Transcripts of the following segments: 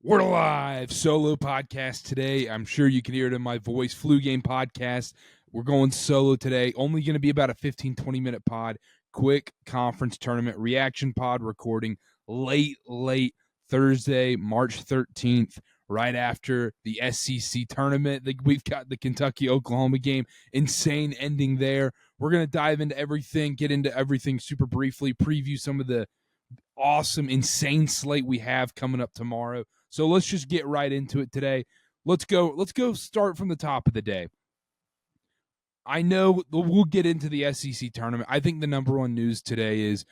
We're live solo podcast today. I'm sure you can hear it in my voice. Flu Game podcast. We're going solo today. Only going to be about a 15-20 minute pod. Quick conference tournament reaction pod recording late Thursday, March 13th, right after the SEC tournament. We've got the Kentucky-Oklahoma game. Insane ending there. We're going to dive into everything, get into everything super briefly, preview some of the awesome, insane slate we have coming up tomorrow. So let's just get right into it today. Let's go start from the top of the day. I know we'll get into the SEC tournament. I think the number one news today is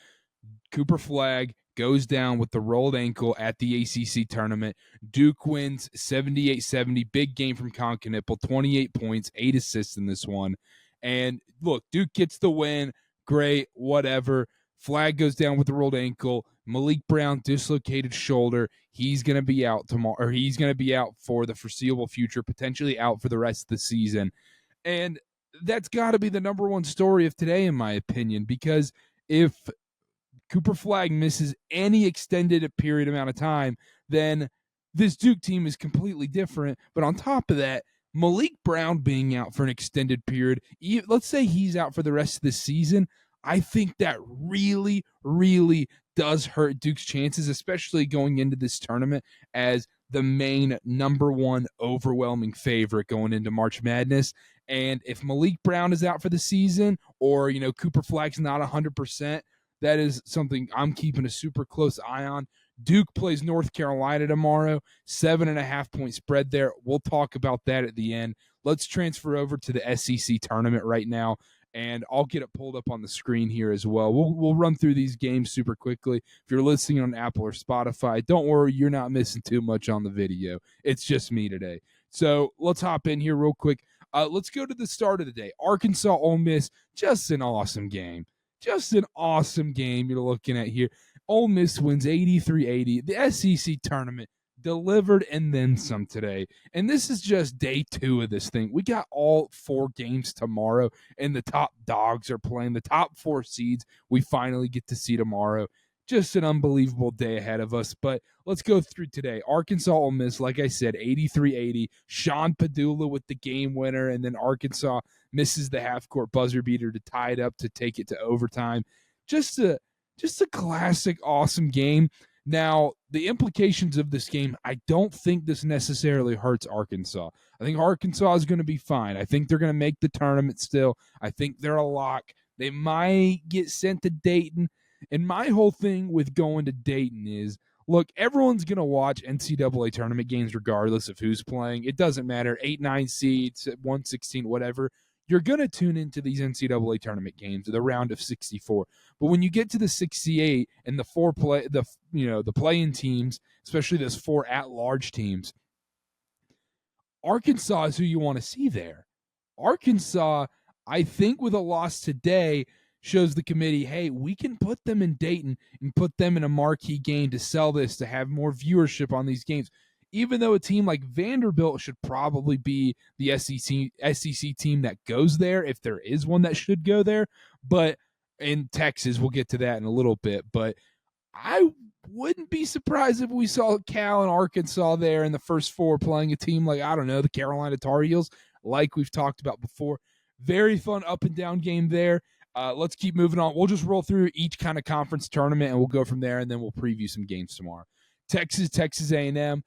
Cooper Flagg goes down with the rolled ankle at the ACC tournament. Duke wins 78-70. Big game from Concanipple, 28 points, 8 assists in this one. And look, Duke gets the win. Great, whatever. Flagg goes down with the rolled ankle. Malik Brown dislocated shoulder. He's going to be out tomorrow, or he's going to be out for the foreseeable future, potentially out for the rest of the season. And that's got to be the number one story of today, in my opinion, because if Cooper Flagg misses any extended period amount of time, then this Duke team is completely different. But on top of that, Malik Brown being out for an extended period, let's say he's out for the rest of the season, I think that really, really does hurt Duke's chances, especially going into this tournament as the main number one overwhelming favorite going into March Madness. And if Malik Brown is out for the season, or Cooper Flagg's not 100%, that is something I'm keeping a super close eye on. Duke plays North Carolina tomorrow, 7.5 point spread there. We'll talk about that at the end. Let's transfer over to the SEC tournament right now, and I'll get it pulled up on the screen here as well. We'll run through these games super quickly. If you're listening on Apple or Spotify, don't worry, you're not missing too much on the video. It's just me today. So let's hop in here real quick. Let's go to the start of the day. Arkansas Ole Miss, just an awesome game. Just an awesome game you're looking at here. Ole Miss wins 83-80. The SEC tournament delivered and then some today. And this is just day 2 of this thing. We got all 4 games tomorrow, and the top dogs are playing. The top 4 seeds we finally get to see tomorrow. Just an unbelievable day ahead of us. But let's go through today. Arkansas Ole Miss, like I said, 83-80. Sean Padula with the game winner, and then Arkansas misses the half-court buzzer beater to tie it up to take it to overtime. Just a classic, awesome game. Now, the implications of this game, I don't think this necessarily hurts Arkansas. I think Arkansas is going to be fine. I think they're going to make the tournament still. I think they're a lock. They might get sent to Dayton. And my whole thing with going to Dayton is, look, everyone's going to watch NCAA tournament games regardless of who's playing. It doesn't matter, 8-9 seeds, 116, whatever. You're going to tune into these NCAA tournament games, the round of 64. But when you get to the 68 and the play-in teams, especially those 4 at-large teams, Arkansas is who you want to see there. Arkansas, I think with a loss today, shows the committee, hey, we can put them in Dayton and put them in a marquee game to sell this, to have more viewership on these games. Even though a team like Vanderbilt should probably be the SEC team that goes there, if there is one that should go there. But in Texas, we'll get to that in a little bit. But I wouldn't be surprised if we saw Cal and Arkansas there in the first 4 playing a team like, I don't know, the Carolina Tar Heels, like we've talked about before. Very fun up and down game there. Let's keep moving on. We'll just roll through each kind of conference tournament, and we'll go from there, and then we'll preview some games tomorrow. Texas A&M,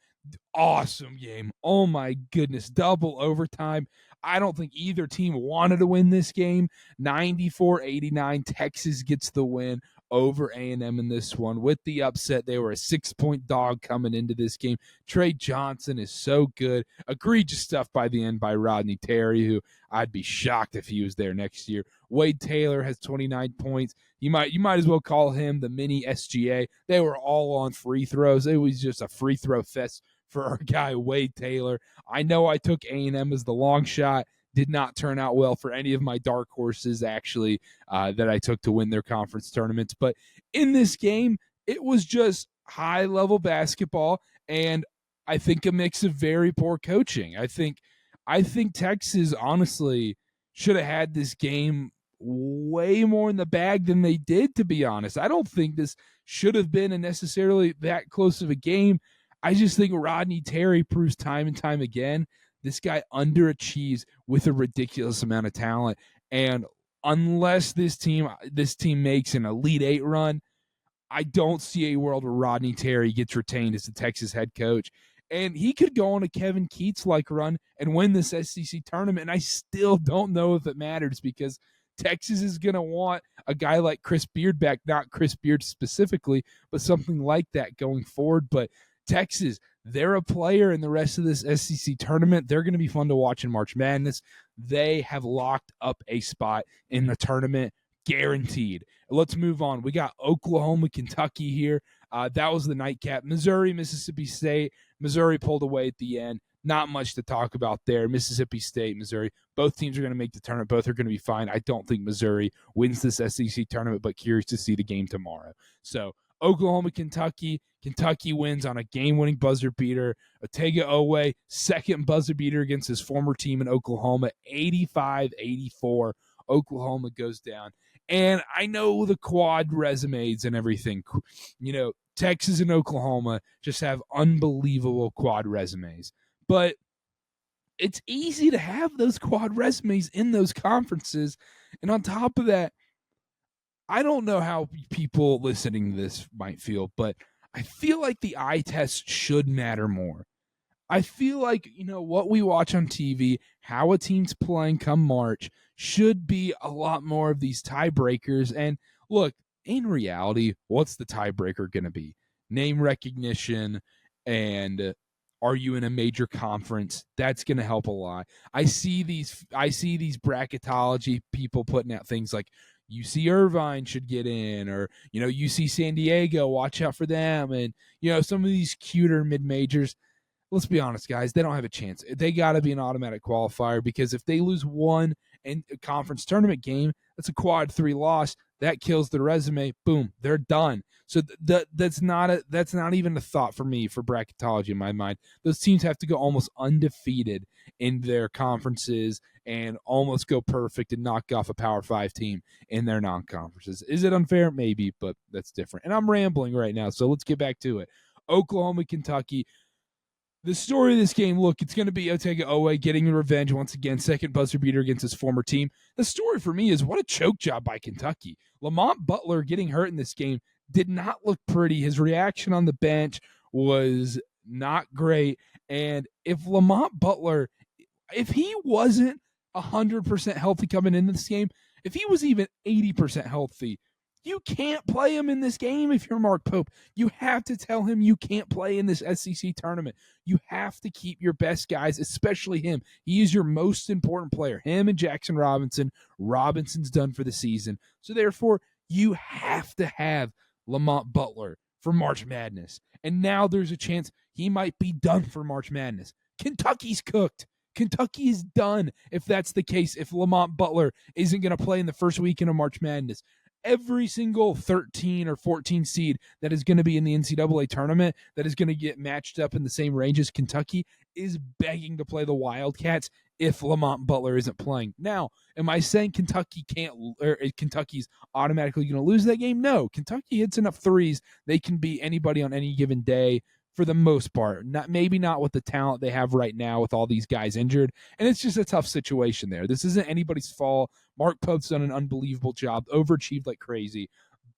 awesome game. Oh, my goodness, double overtime. I don't think either team wanted to win this game. 94-89, Texas gets the win over A&M in this one. With the upset, they were a 6-point dog coming into this game. Trey Johnson is so good. Egregious stuff by the end by Rodney Terry, who I'd be shocked if he was there next year. Wade Taylor has 29 points. You might as well call him the mini SGA. They were all on free throws. It was just a free throw fest for our guy Wade Taylor. I know I took A&M as the long shot. Did not turn out well for any of my dark horses, actually, that I took to win their conference tournaments. But in this game, it was just high-level basketball, and I think a mix of very poor coaching. I think Texas, honestly, should have had this game way more in the bag than they did, to be honest. I don't think this should have been necessarily that close of a game. I just think Rodney Terry proves time and time again this guy underachieves with a ridiculous amount of talent. And unless this team makes an Elite Eight run, I don't see a world where Rodney Terry gets retained as the Texas head coach. And he could go on a Kevin Keats-like run and win this SEC tournament. And I still don't know if it matters because Texas is going to want a guy like Chris Beard back, not Chris Beard specifically, but something like that going forward. But Texas, they're a player in the rest of this SEC tournament. They're going to be fun to watch in March Madness. They have locked up a spot in the tournament, guaranteed. Let's move on. We got Oklahoma, Kentucky here. That was the nightcap. Missouri, Mississippi State. Missouri pulled away at the end. Not much to talk about there. Mississippi State, Missouri. Both teams are going to make the tournament. Both are going to be fine. I don't think Missouri wins this SEC tournament, but curious to see the game tomorrow. So Oklahoma, Kentucky. Kentucky wins on a game-winning buzzer beater. Otega Oweh, second buzzer beater against his former team in Oklahoma, 85-84. Oklahoma goes down. And I know the quad resumes and everything. You know, Texas and Oklahoma just have unbelievable quad resumes. But it's easy to have those quad resumes in those conferences. And on top of that, I don't know how people listening to this might feel, but I feel like the eye test should matter more. I feel like, you know, what we watch on TV, how a team's playing come March, should be a lot more of these tiebreakers. And look, in reality, what's the tiebreaker going to be? Name recognition and are you in a major conference? That's going to help a lot. I see these bracketology people putting out things like UC Irvine should get in, or, you know, UC San Diego, watch out for them. And, you know, some of these cuter mid-majors, let's be honest, guys, they don't have a chance. They got to be an automatic qualifier because if they lose one in a conference tournament game, that's a quad 3 loss. That kills the resume. Boom, they're done. So that's not even a thought for me for bracketology in my mind. Those teams have to go almost undefeated in their conferences and almost go perfect and knock off a Power 5 team in their non-conferences. Is it unfair? Maybe, but that's different. And I'm rambling right now, so let's get back to it. Oklahoma, Kentucky. The story of this game, look, it's going to be Otega Oweh getting revenge once again, second buzzer beater against his former team. The story for me is what a choke job by Kentucky. Lamont Butler getting hurt in this game did not look pretty. His reaction on the bench was not great. And if Lamont Butler, if he wasn't 100% healthy coming into this game, if he was even 80% healthy, you can't play him in this game if you're Mark Pope. You have to tell him you can't play in this SEC tournament. You have to keep your best guys, especially him. He is your most important player. Him and Jackson Robinson. Robinson's done for the season. So therefore, you have to have Lamont Butler for March Madness. And now there's a chance he might be done for March Madness. Kentucky's cooked. Kentucky is done if that's the case, if Lamont Butler isn't going to play in the first weekend of March Madness. Every single 13 or 14 seed that is going to be in the NCAA tournament that is going to get matched up in the same range as Kentucky is begging to play the Wildcats if Lamont Butler isn't playing. Now, am I saying Kentucky can't, or Kentucky's automatically going to lose that game? No. Kentucky hits enough threes. They can beat anybody on any given day for the most part. Maybe not with the talent they have right now with all these guys injured. And it's just a tough situation there. This isn't anybody's fault. Mark Pope's done an unbelievable job, overachieved like crazy.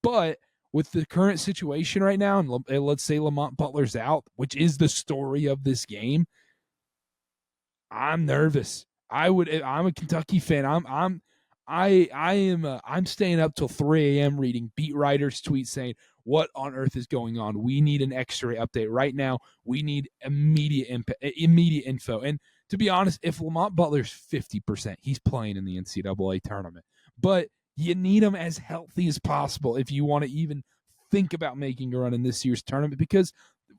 But with the current situation right now, and let's say Lamont Butler's out, which is the story of this game, I'm nervous. I'm a Kentucky fan. I'm staying up till 3 a.m. reading beat writers' tweets saying, what on earth is going on? We need an X-ray update right now. We need immediate info. And to be honest, if Lamont Butler's 50%, he's playing in the NCAA tournament. But you need him as healthy as possible if you want to even think about making a run in this year's tournament, because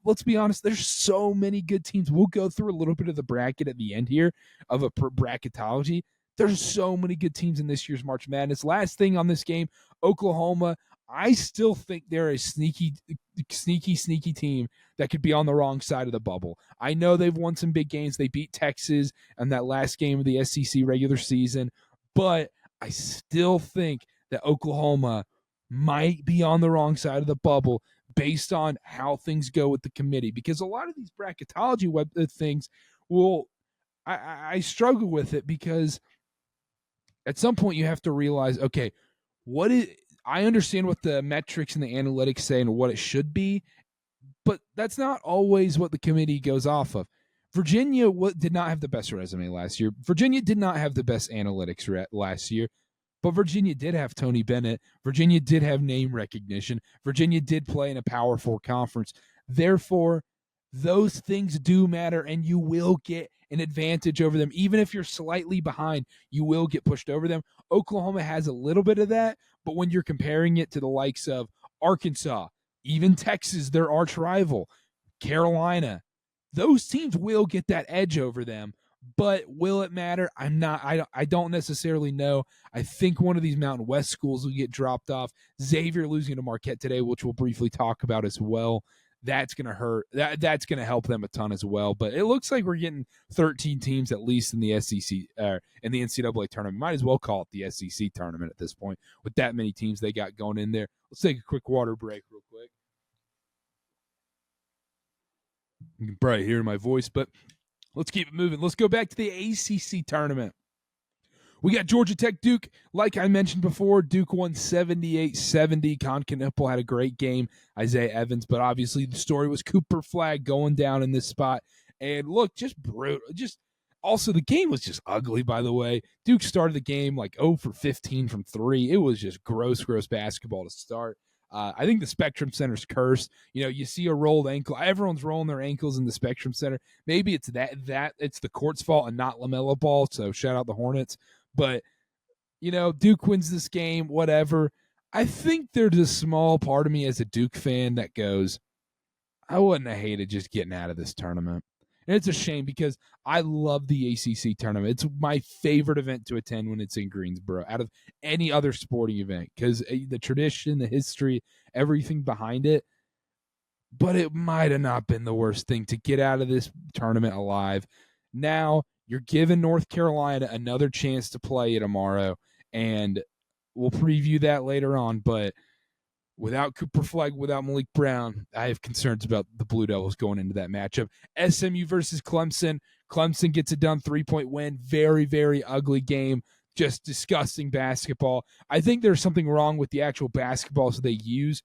let's be honest, there's so many good teams. We'll go through a little bit of the bracket at the end here of a bracketology. There's so many good teams in this year's March Madness. Last thing on this game, Oklahoma, I still think they're a sneaky team that could be on the wrong side of the bubble. I know they've won some big games. They beat Texas in that last game of the SEC regular season, but I still think that Oklahoma might be on the wrong side of the bubble based on how things go with the committee, because a lot of these bracketology things will I struggle with it, because at some point you have to realize, okay, I understand what the metrics and the analytics say and what it should be, but that's not always what the committee goes off of. Virginia did not have the best resume last year. Virginia did not have the best analytics last year, but Virginia did have Tony Bennett. Virginia did have name recognition. Virginia did play in a Power 4 conference. Therefore, those things do matter, and you will get an advantage over them. Even if you're slightly behind, you will get pushed over them. Oklahoma has a little bit of that, but when you're comparing it to the likes of Arkansas, even Texas, their arch rival, Carolina, those teams will get that edge over them. But will it matter? I don't necessarily know. I think one of these Mountain West schools will get dropped off. Xavier losing to Marquette today, which we'll briefly talk about as well. That's going to hurt. That's going to help them a ton as well. But it looks like we're getting 13 teams at least in the SEC in the NCAA tournament. Might as well call it the SEC tournament at this point with that many teams they got going in there. Let's take a quick water break real quick. You can probably hear my voice, but let's keep it moving. Let's go back to the ACC tournament. We got Georgia Tech Duke. Like I mentioned before, Duke won 78-70. Con Knipple had a great game, Isaiah Evans, but obviously the story was Cooper Flagg going down in this spot. And look, just brutal. Also, the game was just ugly, by the way. Duke started the game like 0 for 15 from 3. It was just gross basketball to start. I think the Spectrum Center's cursed. You see a rolled ankle. Everyone's rolling their ankles in the Spectrum Center. Maybe it's that it's the court's fault and not LaMelo Ball, so shout out the Hornets. But, Duke wins this game, whatever. I think there's a small part of me as a Duke fan that goes, I wouldn't have hated just getting out of this tournament. And it's a shame because I love the ACC tournament. It's my favorite event to attend when it's in Greensboro out of any other sporting event, because the tradition, the history, everything behind it. But it might have not been the worst thing to get out of this tournament alive. Now you're giving North Carolina another chance to play tomorrow, and we'll preview that later on. But without Cooper Flagg, without Malik Brown, I have concerns about the Blue Devils going into that matchup. SMU versus Clemson. Clemson gets it done, 3-point win. Very, very ugly game. Just disgusting basketball. I think there's something wrong with the actual basketballs they use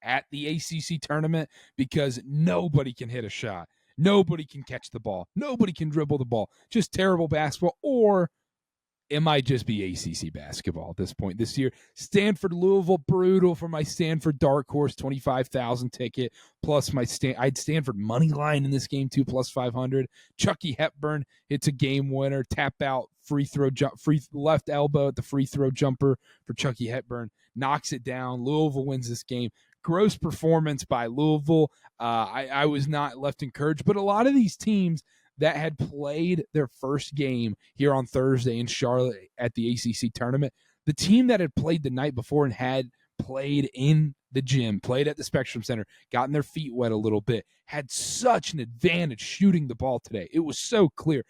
at the ACC tournament, because nobody can hit a shot. Nobody can catch the ball. Nobody can dribble the ball. Just terrible basketball. Or it might just be ACC basketball at this point this year. Stanford, Louisville, brutal for my Stanford dark horse, 25,000 ticket, plus I had Stanford money line in this game too, plus 500. Chucky Hepburn hits a game winner, tap out, free left elbow at the free throw jumper for Chucky Hepburn, knocks it down. Louisville wins this game. Gross performance by Louisville. I was not left encouraged, but a lot of these teams that had played their first game here on Thursday in Charlotte at the ACC tournament, the team that had played the night before and had played in the gym, played at the Spectrum Center, gotten their feet wet a little bit, had such an advantage shooting the ball today. It was so clear.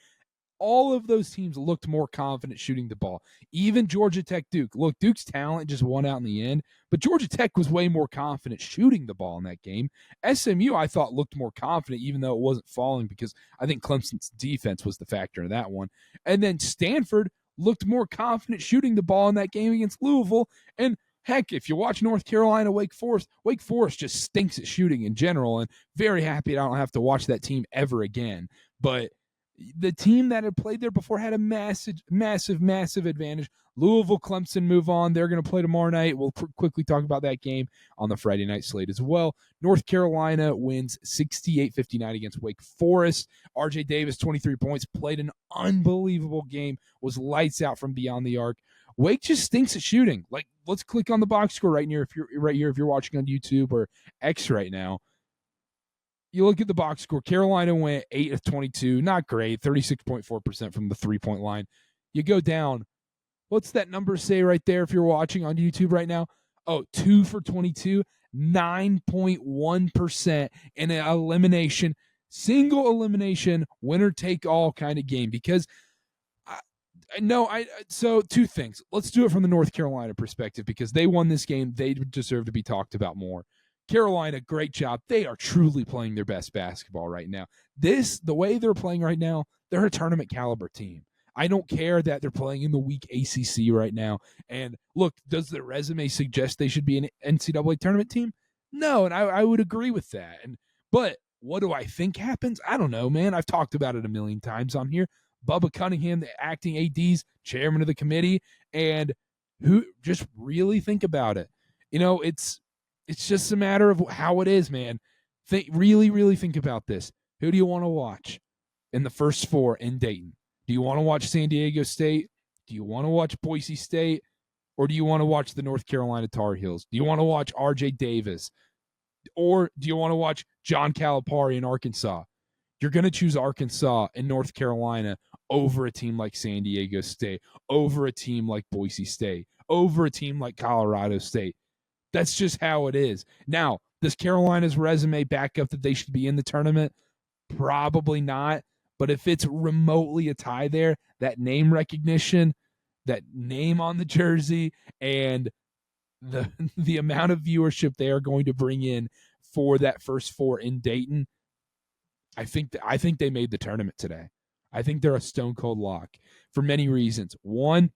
All of those teams looked more confident shooting the ball. Even Georgia Tech Duke. Look, Duke's talent just won out in the end, but Georgia Tech was way more confident shooting the ball in that game. SMU, I thought, looked more confident, even though it wasn't falling, because I think Clemson's defense was the factor in that one. And then Stanford looked more confident shooting the ball in that game against Louisville. And heck, if you watch North Carolina, Wake Forest just stinks at shooting in general, and very happy I don't have to watch that team ever again. But the team that had played there before had a massive advantage. Louisville, Clemson move on. They're going to play tomorrow night. We'll quickly talk about that game on the Friday night slate as well. North Carolina wins 68-59 against Wake Forest. RJ Davis, 23 points, played an unbelievable game, was lights out from beyond the arc. Wake just stinks at shooting. Like, let's click on the box score right here if you're watching on YouTube or X right now. You look at the box score. Carolina went 8 of 22. Not great. 36.4% from the three-point line. You go down. What's that number say right there if you're watching on YouTube right now? Oh, 2 for 22. 9.1% in an elimination. Single elimination, winner-take-all kind of game. Because, so two things. Let's do it from the North Carolina perspective, because they won this game. They deserve to be talked about more. Carolina, great job. They are truly playing their best basketball right now. The way they're playing right now, they're a tournament caliber team. I don't care that they're playing in the weak ACC right now. And look, does their resume suggest they should be an NCAA tournament team? No, and I would agree with that. But what do I think happens? I don't know, man. I've talked about it a million times on here. Bubba Cunningham, the acting AD's chairman of the committee, and who just really think about it. It's just a matter of how it is, man. Really think about this. Who do you want to watch in the first four in Dayton? Do you want to watch San Diego State? Do you want to watch Boise State? Or do you want to watch the North Carolina Tar Heels? Do you want to watch R.J. Davis? Or do you want to watch John Calipari in Arkansas? You're going to choose Arkansas and North Carolina over a team like San Diego State, over a team like Boise State, over a team like Colorado State. That's just how it is. Now, does Carolina's resume back up that they should be in the tournament? Probably not. But if it's remotely a tie there, that name recognition, that name on the jersey, and the amount of viewership they are going to bring in for that first four in Dayton, I think they made the tournament today. I think they're a stone cold lock for many reasons. One,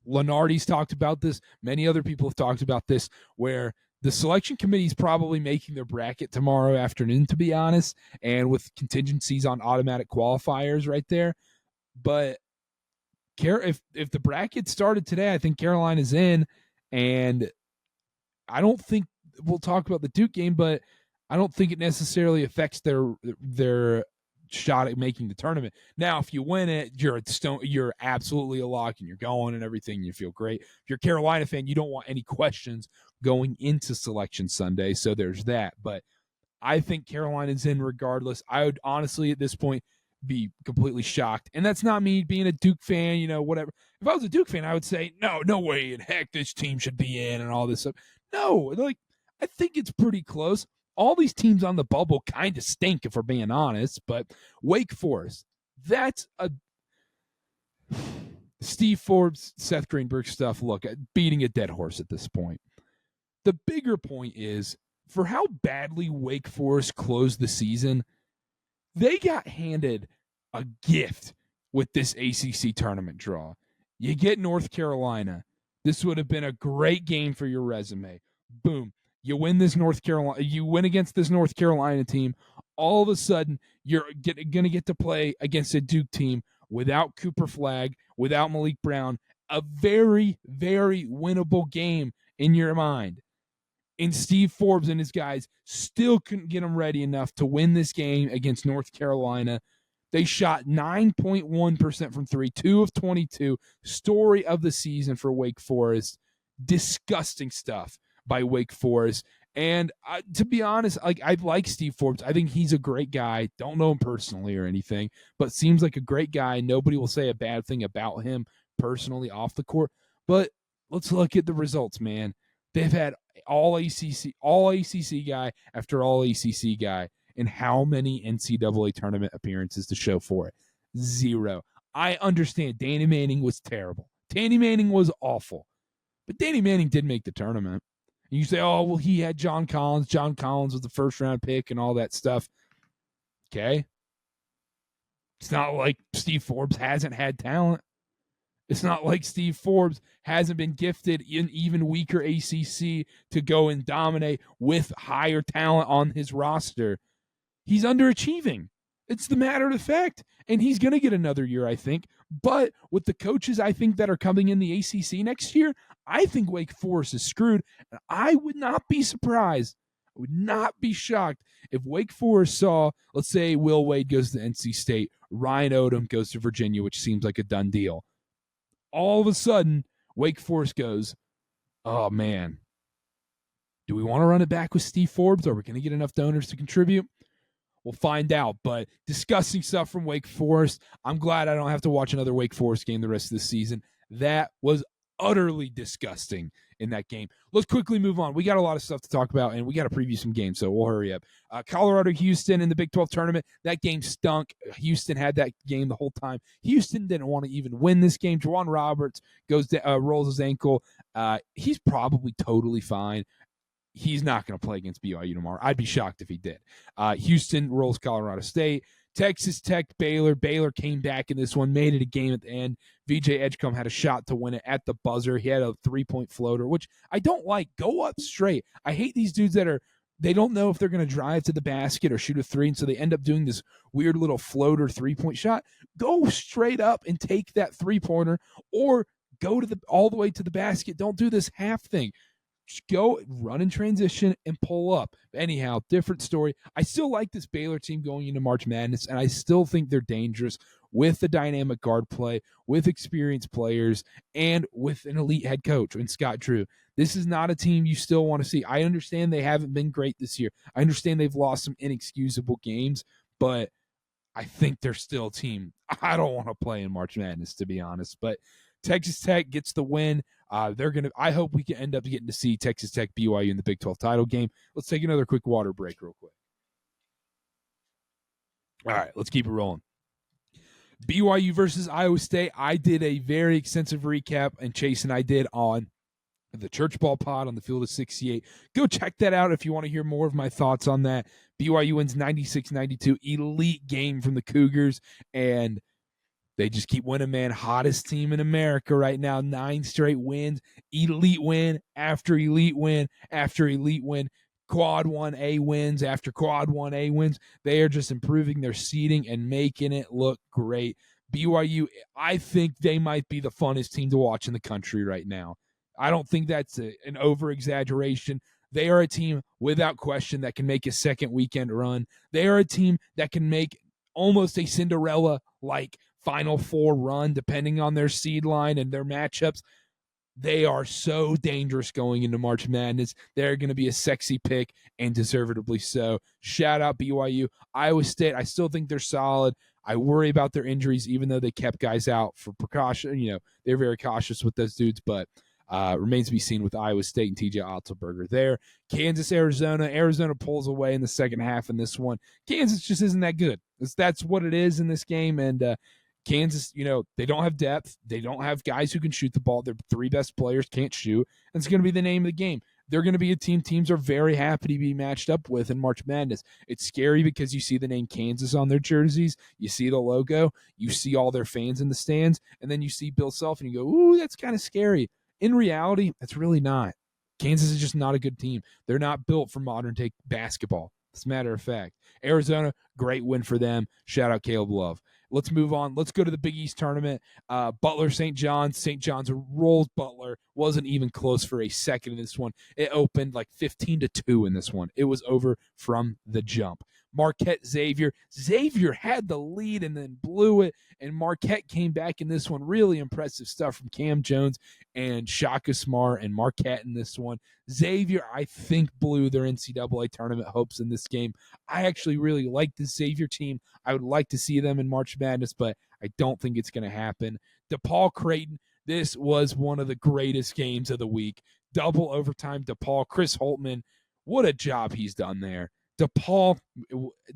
Lenardi's talked about this. Many other people have talked about this, where the selection committee is probably making their bracket tomorrow afternoon, to be honest, and with contingencies on automatic qualifiers right there. But if the bracket started today, I think Carolina's in, and I don't think we'll talk about the Duke game, but I don't think it necessarily affects their shot at making the tournament. Now, if you win it, you're absolutely a lock and you're going and everything. You feel great. If you're a Carolina fan, you don't want any questions going into Selection Sunday. So there's that. But I think Carolina's in regardless. I would honestly at this point be completely shocked. And that's not me being a Duke fan, whatever. If I was a Duke fan, I would say, no way in heck this team should be in and all this stuff. No, I think it's pretty close. All these teams on the bubble kind of stink, if we're being honest, but Wake Forest, that's a Steve Forbes, Seth Greenberg stuff. Look, beating a dead horse at this point. The bigger point is, for how badly Wake Forest closed the season, they got handed a gift with this ACC tournament draw. You get North Carolina. This would have been a great game for your resume. Boom. You win against this North Carolina team. All of a sudden, you're going to get to play against a Duke team without Cooper Flagg, without Malik Brown. A very, very winnable game in your mind. And Steve Forbes and his guys still couldn't get them ready enough to win this game against North Carolina. They shot 9.1% from three, 2 of 22. Story of the season for Wake Forest. Disgusting stuff by Wake Forest. And to be honest, I like Steve Forbes. I think he's a great guy. Don't know him personally or anything, but seems like a great guy. Nobody will say a bad thing about him personally off the court. But let's look at the results, man. They've had all ACC guy after all ACC guy, and how many NCAA tournament appearances to show for it? 0. I understand Danny Manning was terrible. Danny Manning was awful. But Danny Manning did make the tournament. And you say, oh, well, he had John Collins. John Collins was the first-round pick and all that stuff. Okay? It's not like Steve Forbes hasn't had talent. It's not like Steve Forbes hasn't been gifted in even weaker ACC to go and dominate with higher talent on his roster. He's underachieving. It's the matter of fact. And he's going to get another year, I think. But with the coaches, I think, that are coming in the ACC next year, I think Wake Forest is screwed. And I would not be surprised. I would not be shocked if Wake Forest saw, let's say, Will Wade goes to NC State, Ryan Odom goes to Virginia, which seems like a done deal. All of a sudden, Wake Forest goes, oh, man, do we want to run it back with Steve Forbes? Are we going to get enough donors to contribute? We'll find out. But disgusting stuff from Wake Forest. I'm glad I don't have to watch another Wake Forest game the rest of the season. That was utterly disgusting in that game. Let's quickly move on. We got a lot of stuff to talk about, and we got to preview some games, so we'll hurry up. Colorado-Houston in the Big 12 tournament. That game stunk. Houston had that game the whole time. Houston didn't want to even win this game. Juwan Roberts rolls his ankle. He's probably totally fine. he's not going to play against BYU tomorrow. I'd be shocked if he did. Houston rolls Colorado State. Texas Tech, Baylor. Baylor came back in this one, made it a game at the end. VJ Edgecombe had a shot to win it at the buzzer. He had a 3-point floater, which I don't like. Go up straight. I hate these dudes that they don't know if they're going to drive to the basket or shoot a three, and so they end up doing this weird little floater 3-point shot. Go straight up and take that 3-pointer, or go all the way to the basket. Don't do this half thing. Just go run in transition and pull up. Anyhow, different story. I still like this Baylor team going into March Madness, and I still think they're dangerous with the dynamic guard play, with experienced players, and with an elite head coach in Scott Drew. This is not a team you still want to see. I understand they haven't been great this year. I understand they've lost some inexcusable games, but I think they're still a team I don't want to play in March Madness, to be honest. But Texas Tech gets the win. I hope we can end up getting to see Texas Tech BYU in the Big 12 title game. Let's take another quick water break real quick. All right, let's keep it rolling. BYU versus Iowa State. I did a very extensive recap, and Chase and I did on the Church Ball Pod on the Field of 68. Go check that out if you want to hear more of my thoughts on that. BYU wins 96-92. Elite game from the Cougars, and they just keep winning, man. Hottest team in America right now. 9 straight wins. Elite win after elite win after elite win. Quad 1A wins after Quad 1A wins. They are just improving their seeding and making it look great. BYU, I think they might be the funnest team to watch in the country right now. I don't think that's an over-exaggeration. They are a team, without question, that can make a second weekend run. They are a team that can make almost a Cinderella-like Final Four run, depending on their seed line and their matchups. They are so dangerous going into March Madness. They're going to be a sexy pick, and deservedly so. Shout out BYU. Iowa State, I still think they're solid. I worry about their injuries, even though they kept guys out for precaution. They're very cautious with those dudes, but remains to be seen with Iowa State and TJ Otzelberger there. Kansas, Arizona. Arizona pulls away in the second half in this one. Kansas just isn't that good. That's what it is in this game, and Kansas, they don't have depth. They don't have guys who can shoot the ball. Their 3 best players can't shoot. And it's going to be the name of the game. They're going to be a team teams are very happy to be matched up with in March Madness. It's scary because you see the name Kansas on their jerseys. You see the logo. You see all their fans in the stands. And then you see Bill Self and you go, ooh, that's kind of scary. In reality, that's really not. Kansas is just not a good team. They're not built for modern-day basketball. As a matter of fact. Arizona, great win for them. Shout out Caleb Love. Let's move on. Let's go to the Big East tournament. Butler, St. John's. St. John's rolls Butler. Wasn't even close for a second in this one. It opened like 15-2 in this one. It was over from the jump. Marquette, Xavier. Xavier had the lead and then blew it, and Marquette came back in this one. Really impressive stuff from Cam Jones and Shaka Smart and Marquette in this one. Xavier, I think, blew their NCAA tournament hopes in this game. I actually really like the Xavier team. I would like to see them in March Madness, but I don't think it's going to happen. DePaul Creighton, this was one of the greatest games of the week. Double overtime DePaul. Chris Holtman, what a job he's done there. DePaul,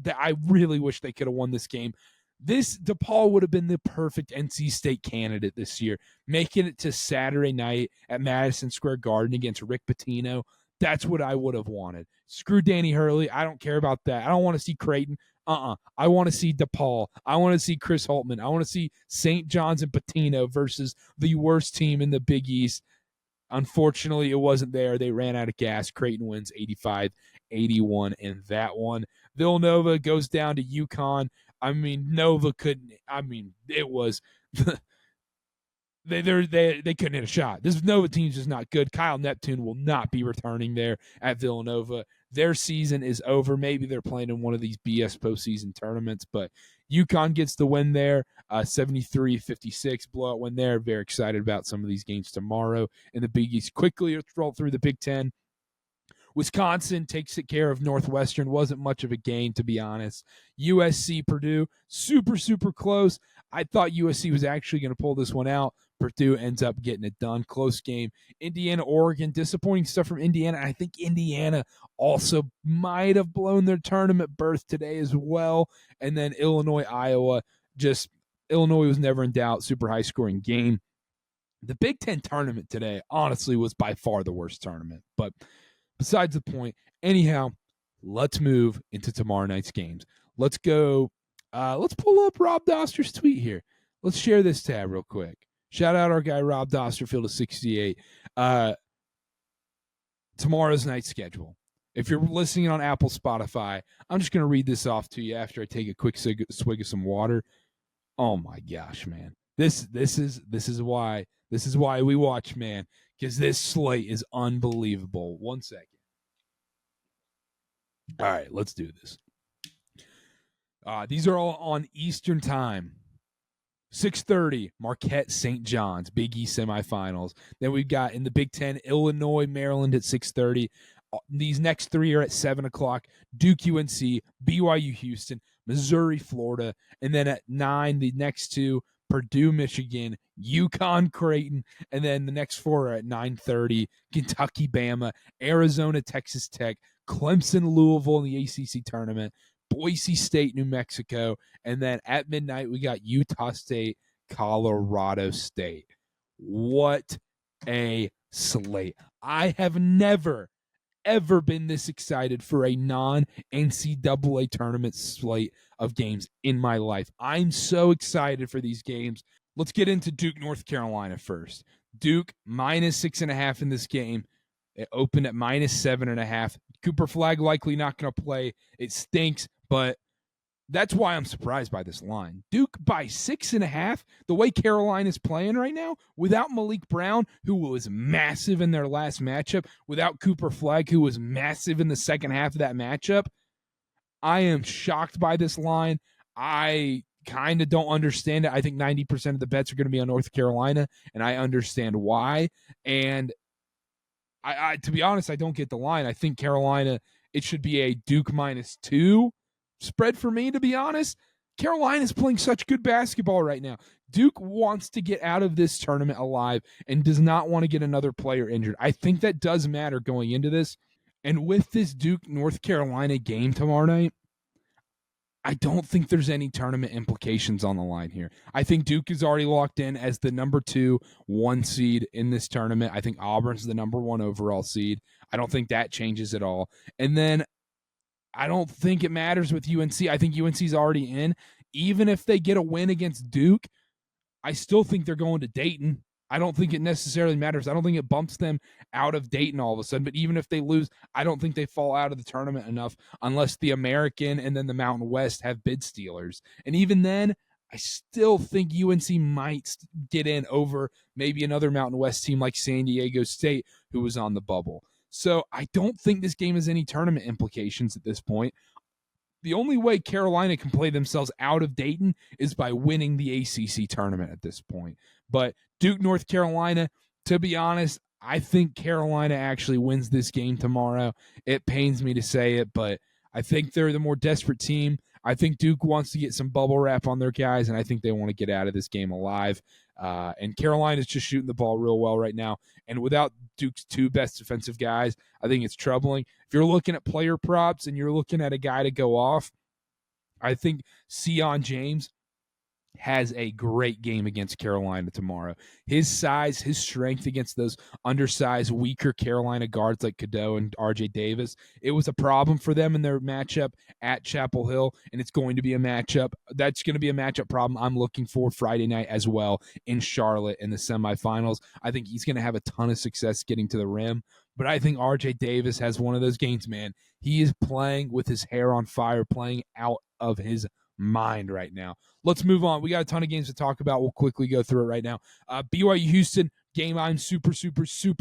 I really wish they could have won this game. This DePaul would have been the perfect NC State candidate this year, making it to Saturday night at Madison Square Garden against Rick Pitino. That's what I would have wanted. Screw Danny Hurley. I don't care about that. I don't want to see Creighton. I want to see DePaul. I want to see Chris Holtman. I want to see St. John's and Pitino versus the worst team in the Big East. Unfortunately, it wasn't there. They ran out of gas. Creighton wins 85-81 in that one. Villanova goes down to UConn. Nova couldn't. It was they couldn't hit a shot. This Nova team's just not good. Kyle Neptune will not be returning there at Villanova. Their season is over. Maybe they're playing in one of these BS postseason tournaments, but UConn gets the win there, 73-56 blowout win there. Very excited about some of these games tomorrow in the Big East. Quickly, let's roll through the Big Ten. Wisconsin takes care of Northwestern. Wasn't much of a game, to be honest. USC, Purdue, super, super close. I thought USC was actually going to pull this one out. Purdue ends up getting it done. Close game. Indiana, Oregon, disappointing stuff from Indiana. I think Indiana also might have blown their tournament berth today as well. And then Illinois, Iowa, Illinois was never in doubt. Super high scoring game. The Big Ten tournament today, honestly, was by far the worst tournament. But Besides the point. Anyhow, let's move into tomorrow night's games. Let's go. Let's pull up Rob Doster's tweet here. Let's share this tab real quick. Shout out our guy Rob Dosterfield of 68. Tomorrow's night schedule. If you're listening on Apple, Spotify, I'm just going to read this off to you after I take a quick swig of some water. Oh my gosh, man. This is why we watch, man, because this slate is unbelievable. 1 second. All right, let's do this. These are all on Eastern time. 6:30, Marquette, St. John's, Big East semifinals. Then we've got in the Big Ten, Illinois, Maryland at 6:30. These next three are at 7 o'clock. Duke, UNC, BYU, Houston, Missouri, Florida. And then at 9, the next two, Purdue, Michigan, UConn, Creighton. And then the next four are at 9:30, Kentucky, Bama, Arizona, Texas Tech, Clemson, Louisville in the ACC tournament, Boise State, New Mexico. And then at midnight, we got Utah State, Colorado State. What a slate. I have never, ever been this excited for a non-NCAA tournament slate of games in my life. I'm so excited for these games. Let's get into Duke, North Carolina first. Duke minus 6.5 in this game. It opened at minus 7.5. Cooper Flagg likely not going to play. It stinks, but that's why I'm surprised by this line. Duke by 6.5. The way Carolina's playing right now, without Malik Brown, who was massive in their last matchup, without Cooper Flagg, who was massive in the second half of that matchup, I am shocked by this line. I kind of don't understand it. I think 90% of the bets are going to be on North Carolina, and I understand why. And I to be honest, I don't get the line. I think Carolina, it should be a Duke -2 spread for me, to be honest. Carolina's playing such good basketball right now. Duke wants to get out of this tournament alive and does not want to get another player injured. I think that does matter going into this. And with this Duke North Carolina game tomorrow night, I don't think there's any tournament implications on the line here. I think Duke is already locked in as the number 1 seed in this tournament. I think Auburn's the number 1 overall seed. I don't think that changes at all. And then I don't think it matters with UNC. I think UNC's already in. Even if they get a win against Duke, I still think they're going to Dayton. I don't think it necessarily matters. I don't think it bumps them out of Dayton all of a sudden. But even if they lose, I don't think they fall out of the tournament enough unless the American and then the Mountain West have bid stealers. And even then, I still think UNC might get in over maybe another Mountain West team like San Diego State, who was on the bubble. So I don't think this game has any tournament implications at this point. The only way Carolina can play themselves out of Dayton is by winning the ACC tournament at this point. But Duke, North Carolina, to be honest, I think Carolina actually wins this game tomorrow. It pains me to say it, but I think they're the more desperate team. I think Duke wants to get some bubble wrap on their guys, and I think they want to get out of this game alive. And Carolina's just shooting the ball real well right now. And without Duke's 2 best defensive guys, I think it's troubling. If you're looking at player props and you're looking at a guy to go off, I think Sion James has a great game against Carolina tomorrow. His size, his strength against those undersized, weaker Carolina guards like Cadeau and RJ Davis, it was a problem for them in their matchup at Chapel Hill, and it's going to be a matchup. That's going to be a matchup problem I'm looking for Friday night as well in Charlotte in the semifinals. I think he's going to have a ton of success getting to the rim, but I think RJ Davis has one of those games, man. He is playing with his hair on fire, playing out of his mind right now. Let's move on. We got a ton of games to talk about. We'll quickly go through it right now. BYU Houston game I'm super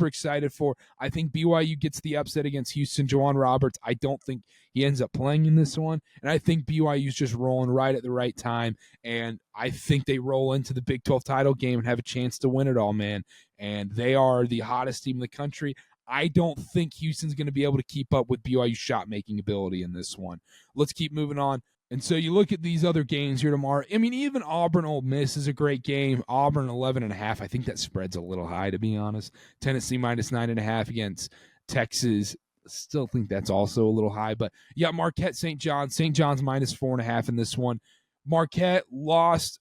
excited for. I think BYU gets the upset against Houston. Juwan Roberts, I don't think he ends up playing in this one. And I think BYU's just rolling right at the right time. And I think they roll into the Big 12 title game and have a chance to win it all, man. And they are the hottest team in the country. I don't think Houston's going to be able to keep up with BYU's shot-making ability in this one. Let's keep moving on. And so you look at these other games here tomorrow. I mean, even Auburn-Ole Miss is a great game. Auburn 11.5. I think that spread's a little high, to be honest. Tennessee -9.5 against Texas. Still think that's also a little high. But you got Marquette, St. John's. St. John's -4.5 in this one. Marquette lost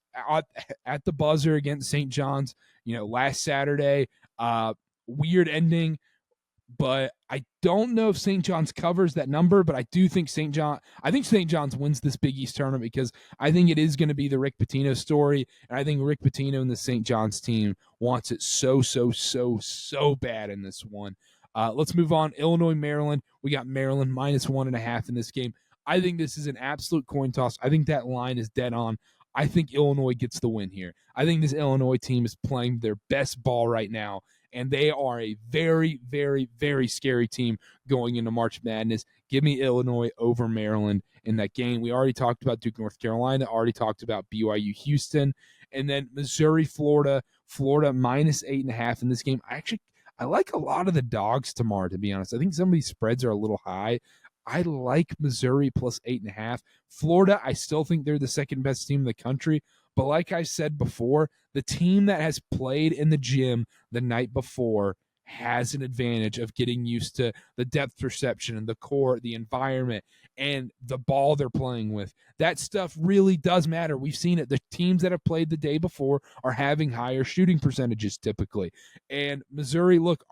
at the buzzer against St. John's, last Saturday. Weird ending. But I don't know if St. John's covers that number, but I do think St. John's wins this Big East tournament because I think it is going to be the Rick Pitino story, and I think Rick Pitino and the St. John's team wants it so bad in this one. Let's move on. Illinois, Maryland. We got Maryland -1.5 in this game. I think this is an absolute coin toss. I think that line is dead on. I think Illinois gets the win here. I think this Illinois team is playing their best ball right now, and they are a very, very, very scary team going into March Madness. Give me Illinois over Maryland in that game. We already talked about Duke, North Carolina, already talked about BYU, Houston, and then Missouri, Florida. Florida -8.5 in this game. I like a lot of the dogs tomorrow, to be honest. I think some of these spreads are a little high. I like Missouri +8.5. Florida, I still think they're the second best team in the country. But like I said before, the team that has played in the gym the night before has an advantage of getting used to the depth perception and the court, the environment, and the ball they're playing with. That stuff really does matter. We've seen it. The teams that have played the day before are having higher shooting percentages typically. And Missouri, look,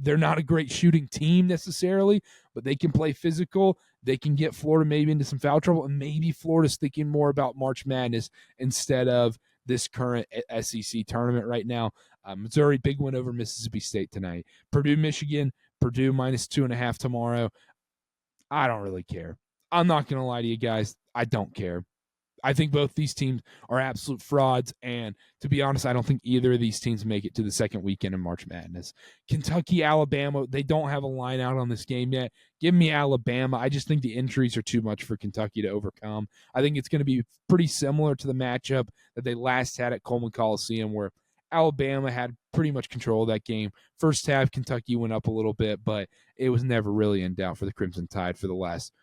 they're not a great shooting team necessarily, but they can play physical. They can get Florida maybe into some foul trouble, and maybe Florida's thinking more about March Madness instead of this current SEC tournament right now. Missouri, big win over Mississippi State tonight. Purdue, Michigan, Purdue -2.5 tomorrow. I don't really care. I'm not going to lie to you guys. I don't care. I think both these teams are absolute frauds, and to be honest, I don't think either of these teams make it to the second weekend in March Madness. Kentucky, Alabama, they don't have a line out on this game yet. Give me Alabama. I just think the injuries are too much for Kentucky to overcome. I think it's going to be pretty similar to the matchup that they last had at Coleman Coliseum, where Alabama had pretty much control of that game. First half, Kentucky went up a little bit, but it was never really in doubt for the Crimson Tide for the last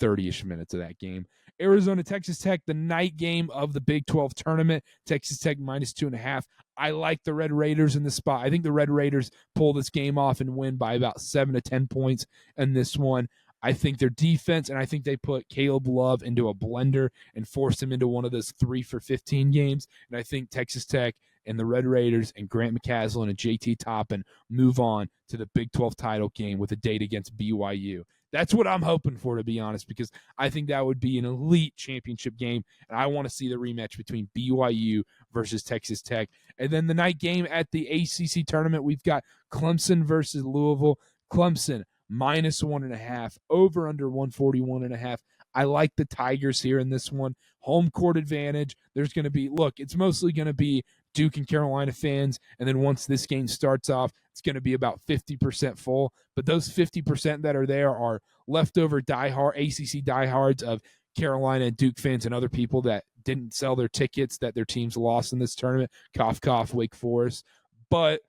30-ish minutes of that game. Arizona, Texas Tech, the night game of the Big 12 tournament. Texas Tech -2.5. I like the Red Raiders in this spot. I think the Red Raiders pull this game off and win by about 7 to 10 points in this one. I think their defense, and I think they put Caleb Love into a blender and forced him into one of those 3 for 15 games. And I think Texas Tech and the Red Raiders and Grant McCaslin and JT Toppin move on to the Big 12 title game with a date against BYU. That's what I'm hoping for, to be honest, because I think that would be an elite championship game, and I want to see the rematch between BYU versus Texas Tech. And then the night game at the ACC tournament, we've got Clemson versus Louisville. Clemson -1.5, over under 141.5. I like the Tigers here in this one. Home court advantage. There's going to be, look, it's mostly going to be Duke and Carolina fans, and then once this game starts off, it's going to be about 50% full. But those 50% that are there are leftover ACC diehards of Carolina and Duke fans and other people that didn't sell their tickets that their teams lost in this tournament. Cough, cough, Wake Forest. But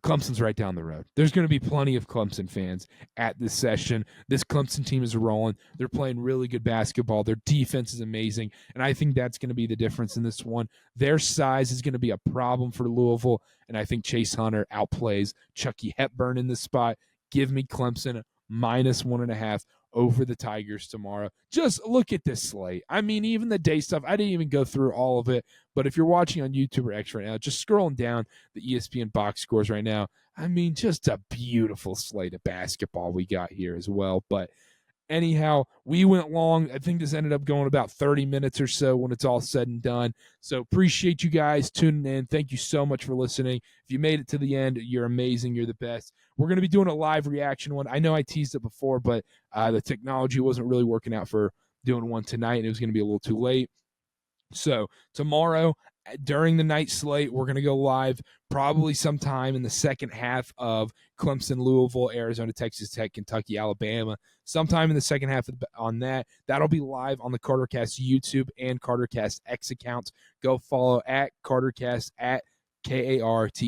Clemson's right down the road. There's going to be plenty of Clemson fans at this session. This Clemson team is rolling. They're playing really good basketball. Their defense is amazing, and I think that's going to be the difference in this one. Their size is going to be a problem for Louisville, and I think Chase Hunter outplays Chucky Hepburn in this spot. Give me Clemson -1.5 over the Tigers tomorrow. Just look at this slate. I mean, even the day stuff, I didn't even go through all of it, but if you're watching on YouTube or X right now, just scrolling down the ESPN box scores right now, I mean, just a beautiful slate of basketball we got here as well. But anyhow, we went long. I think this ended up going about 30 minutes or so when it's all said and done. So appreciate you guys tuning in. Thank you so much for listening. If you made it to the end, you're amazing. You're the best. We're going to be doing a live reaction one. I know I teased it before, but the technology wasn't really working out for doing one tonight. It was going to be a little too late. So tomorrow, during the night slate, we're going to go live probably sometime in the second half of Clemson, Louisville, Arizona, Texas Tech, Kentucky, Alabama. Sometime in the second half on that. That'll be live on the CarterCast YouTube and CarterCast X accounts. Go follow at CarterCast at KarterCast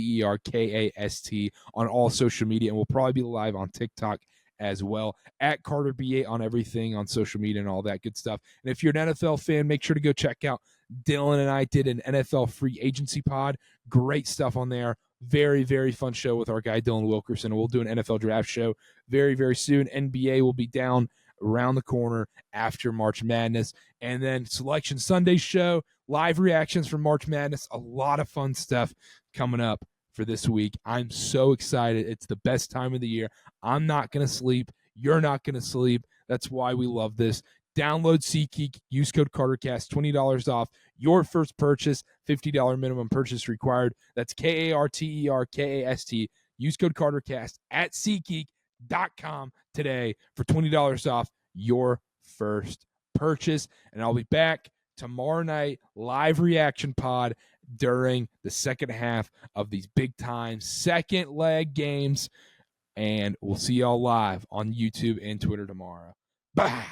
on all social media, and we'll probably be live on TikTok as well, at Karter B8 on everything on social media and all that good stuff. And if you're an NFL fan, make sure to go check out Dylan and I did an NFL free agency pod. Great stuff on there. Very, very fun show with our guy Dylan Wilkerson. We'll do an NFL draft show very, very soon. NBA will be down around the corner after March Madness. And then Selection Sunday show, live reactions from March Madness. A lot of fun stuff coming up for this week. I'm so excited. It's the best time of the year. I'm not going to sleep. You're not going to sleep. That's why we love this. Download SeatGeek. Use code CarterCast. $20 off your first purchase. $50 minimum purchase required. That's KarterKast. Use code CarterCast at SeatGeek.com today for $20 off your first purchase. And I'll be back tomorrow night, live reaction pod during the second half of these big time second leg games. And we'll see y'all live on YouTube and Twitter tomorrow. Bye.